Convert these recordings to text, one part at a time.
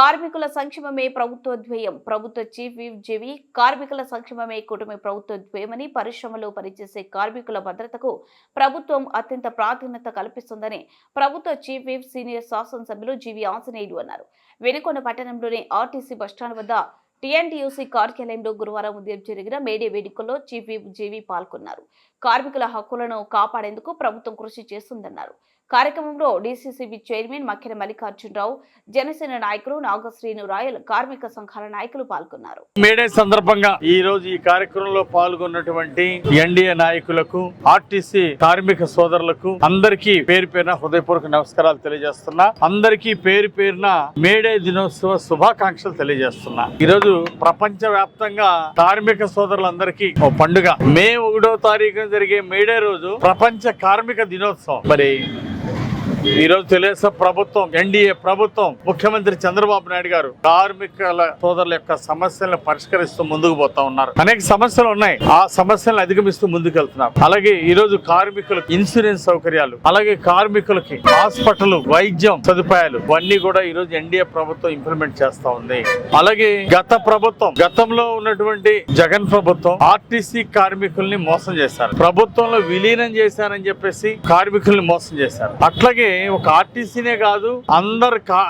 కార్మికుల సంక్షేమమే ప్రభుత్వ ధ్యేయం. ప్రభుత్వ చీఫ్ విప్ జేవి కార్మికుల సంక్షేమమే కూటమి ప్రభుత్వ ధ్యేయమని, పరిశ్రమలో పనిచేసే కార్మికుల భద్రతకు ప్రభుత్వం అత్యంత ప్రాధాన్యత కల్పిస్తుందని ప్రభుత్వ చీఫ్ విప్ సీనియర్ శాసనసభ్యులు జీవి ఆంజనేయులు అన్నారు. వెనుకొండ పట్టణంలోని ఆర్టీసీ బస్టాండ్ వద్ద టీఎన్టీయూసీ కార్యాలయంలో గురువారం ఉదయం జరిగిన మేడే వేడుకల్లో చీఫ్ విప్ జేవి పాల్గొన్నారు. కార్మికుల హక్కులను కాపాడేందుకు ప్రభుత్వం కృషి చేస్తుందన్నారు. కార్యక్రమంలో డీసీసీబీ చైర్మన్ మక్కెన మల్లికార్జునరావు, జనసేన నాయకులు నాగశ్రీను రాయల్, కార్మిక సంఘాల నాయకులు పాల్గొన్నారు. మేడే సందర్భంగా ఈ రోజు ఈ కార్యక్రమంలో పాల్గొన్నటువంటి ఎన్డీఏ నాయకులకు, ఆర్టీసీ కార్మిక సోదరులకు అందరికీ పేరు పేరున హృదయపూర్వక నమస్కారాలు తెలియజేస్తున్నా. అందరికీ పేరు పేరున మేడే దినోత్సవ శుభాకాంక్షలు తెలియజేస్తున్నా. ఈ రోజు ప్రపంచ వ్యాప్తంగా కార్మిక సోదరులందరికీ ఓ పండుగ. మే 1వ తారీఖున జరిగే మేడే రోజు ప్రపంచ కార్మిక దినోత్సవం. మరి ఈ రోజు తెలుగుదేశం ప్రభుత్వం, ఎన్డీఏ ప్రభుత్వం, ముఖ్యమంత్రి చంద్రబాబు నాయుడు గారు కార్మికుల సోదరుల యొక్క సమస్యలను పరిష్కరిస్తూ ముందుకు పోతా ఉన్నారు. అనేక సమస్యలు ఉన్నాయి, ఆ సమస్యలను అధిగమిస్తూ ముందుకు వెళ్తున్నారు. అలాగే ఈ రోజు కార్మికులకు ఇన్సూరెన్స్ సౌకర్యాలు, అలాగే కార్మికులకి హాస్పిటల్ వైద్యం సదుపాయాలు ఇవన్నీ కూడా ఈ రోజు ఎన్డీఏ ప్రభుత్వం ఇంప్లిమెంట్ చేస్తా ఉంది. అలాగే గతంలో ఉన్నటువంటి జగన్ ప్రభుత్వం ఆర్టీసీ కార్మికుల్ని మోసం చేశారు, ప్రభుత్వంలో విలీనం చేశారని చెప్పేసి కార్మికుల్ని మోసం చేశారు. అట్లాగే ఒక ఆర్టీసీనే కాదు,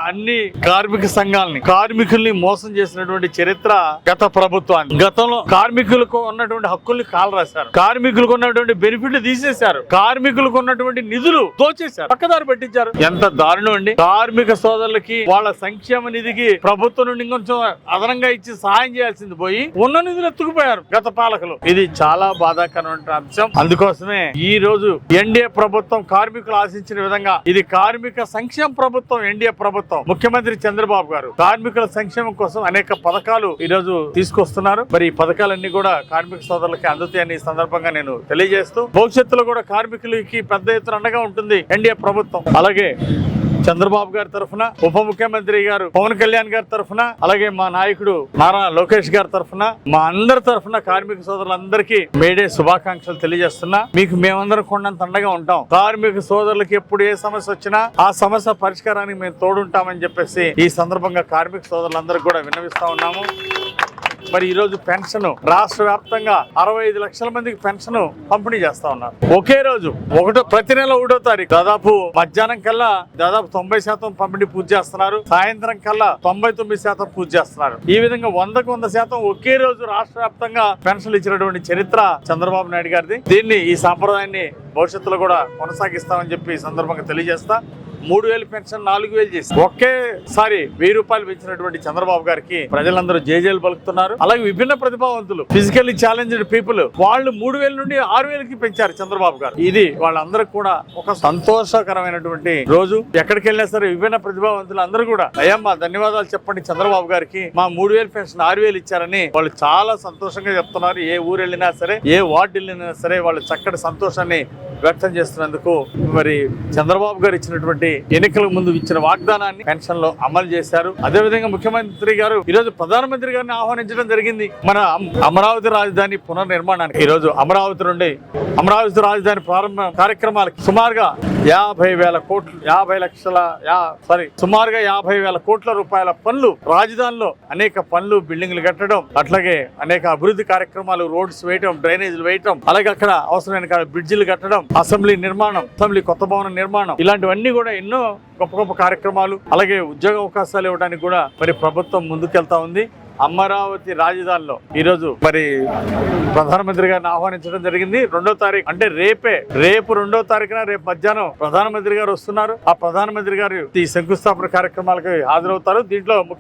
అన్ని కార్మిక సంఘాలని, కార్మికుల్ని మోసం చేసినటువంటి చరిత్ర గత ప్రభుత్వాన్ని. గతంలో కార్మికులకు ఉన్నటువంటి హక్కుల్ని కాలరాశారు, కార్మికులకు ఉన్నటువంటి బెనిఫిట్లు తీసేశారు, కార్మికులకు ఉన్నటువంటి నిధులు దోచేశారు, పక్కదారి పెట్టించారు. ఎంత దారుణం అండి! కార్మిక సోదరులకి వాళ్ళ సంక్షేమ నిధికి ప్రభుత్వం నుండి ఇంకొంచెం అదనంగా ఇచ్చి సహాయం చేయాల్సింది పోయి ఉన్న నిధులు ఎత్తుకుపోయారు గత పాలకులు. ఇది చాలా బాధాకరమైన అంశం. అందుకోసమే ఈ రోజు ఎన్డీఏ ప్రభుత్వం కార్మికులు ఆశించిన విధంగా ఇది కార్మిక సంక్షేమ ప్రభుత్వం. ఎన్డీఏ ప్రభుత్వం, ముఖ్యమంత్రి చంద్రబాబు గారు కార్మికుల సంక్షేమం కోసం అనేక పథకాలు ఈ రోజు తీసుకొస్తున్నారు. మరి ఈ పథకాలన్నీ కూడా కార్మిక సోదరులకి అందుతాయని ఈ సందర్భంగా నేను తెలియజేస్తూ, భవిష్యత్తులో కూడా కార్మికులకి పెద్ద ఎత్తున అండగా ఉంటుంది ఎన్డీఏ ప్రభుత్వం. అలాగే చంద్రబాబు గారి తరఫున, ఉప ముఖ్యమంత్రి గారు పవన్ కళ్యాణ్ గారి తరఫున, అలాగే మా నాయకుడు నారా లోకేష్ గారి తరఫున, మా అందరి తరఫున కార్మిక సోదరులందరికీ మేడే శుభాకాంక్షలు తెలియజేస్తున్నా. మీకు మేమందరం కొండంత అండగా ఉంటాం. కార్మిక సోదరులకి ఎప్పుడు ఏ సమస్య వచ్చినా ఆ సమస్య పరిష్కారానికి మేము తోడుంటామని చెప్పేసి ఈ సందర్భంగా కార్మిక సోదరులందరికీ కూడా విన్నవిస్తా ఉన్నాము. మరి ఈ రోజు పెన్షన్ రాష్ట్ర వ్యాప్తంగా 65 లక్షల మందికి పెన్షన్ పంపిణీ చేస్తా ఉన్నారు. ఒకే రోజు ప్రతి నెల 1వ తారీఖు దాదాపు మధ్యాహ్నం కల్లా దాదాపు 90% పంపిణీ పూర్తి చేస్తున్నారు. సాయంత్రం కల్లా 99% పూర్తి చేస్తున్నారు. ఈ విధంగా 100కు 100% ఒకే రోజు రాష్ట్ర వ్యాప్తంగా పెన్షన్లు ఇచ్చినటువంటి చరిత్ర చంద్రబాబు నాయుడు గారిది. దీన్ని, ఈ సాంప్రదాయాన్ని భవిష్యత్తులో కూడా కొనసాగిస్తామని చెప్పి ఈ సందర్భంగా తెలియజేస్తా. 3000 పెన్షన్ 4000 చేసి ఒకేసారి 1000 రూపాయలు పెంచినటువంటి చంద్రబాబు గారికి ప్రజలందరూ జేజేలు పలుకుతున్నారు. అలాగే విభిన్న ప్రతిభావంతులు, ఫిజికల్లీ ఛాలెంజ్డ్ పీపుల్, వాళ్ళు 3000 నుండి 6000కి పెంచారు చంద్రబాబు గారు. ఇది వాళ్ళందరూ కూడా ఒక సంతోషకరమైనటువంటి రోజు. ఎక్కడికి వెళ్ళినా సరే విభిన్న ప్రతిభావంతులు అందరూ కూడా అయ్యమ్మ ధన్యవాదాలు చెప్పండి చంద్రబాబు గారికి, మా 3000 పెన్షన్ 6000 ఇచ్చారని వాళ్ళు చాలా సంతోషంగా చెప్తున్నారు. ఏ ఊరు వెళ్ళినా సరే, ఏ వార్డు వెళ్ళినా సరే వాళ్ళు చక్కటి సంతోషాన్ని వ్యక్తం చేస్తున్నందుకు మరి చంద్రబాబు గారు ఇచ్చినటువంటి ఎన్నికల ముందు ఇచ్చిన వాగ్దానాన్ని పెన్షన్ లో అమలు చేశారు. అదేవిధంగా ముఖ్యమంత్రి గారు ఈ రోజు ప్రధానమంత్రి గారిని ఆహ్వానించడం జరిగింది మన అమరావతి రాజధాని పునర్నిర్మాణానికి. ఈ రోజు అమరావతి నుండి అమరావతి రాజధాని ప్రారంభ కార్యక్రమాలకి సుమారుగా 50,000 కోట్ల రూపాయల పనులు, రాజధానిలో అనేక పనులు, బిల్డింగ్లు కట్టడం, అట్లాగే అనేక అభివృద్ధి కార్యక్రమాలు, రోడ్స్ వేయటం, డ్రైనేజీలు వేయటం, అలాగే అక్కడ అవసరమైన బ్రిడ్జిలు కట్టడం, అసెంబ్లీ నిర్మాణం, అసెంబ్లీ కొత్త భవనం నిర్మాణం, ఇలాంటివన్నీ కూడా ఎన్నో గొప్ప గొప్ప కార్యక్రమాలు, అలాగే ఉద్యోగ అవకాశాలు ఇవ్వడానికి కూడా మరి ప్రభుత్వం ముందుకెళ్తా ఉంది. అమరావతి రాజధానిలో ఈరోజు మరి ప్రధానమంత్రి గారిని ఆహ్వానించడం జరిగింది. 2వ తారీఖు అంటే రేపు 2వ తారీఖున రేపు మధ్యాహ్నం ప్రధానమంత్రి గారు వస్తున్నారు. ఆ ప్రధానమంత్రి గారు ఈ శంకుస్థాపన కార్యక్రమాలకు హాజరవుతారు. దీంట్లో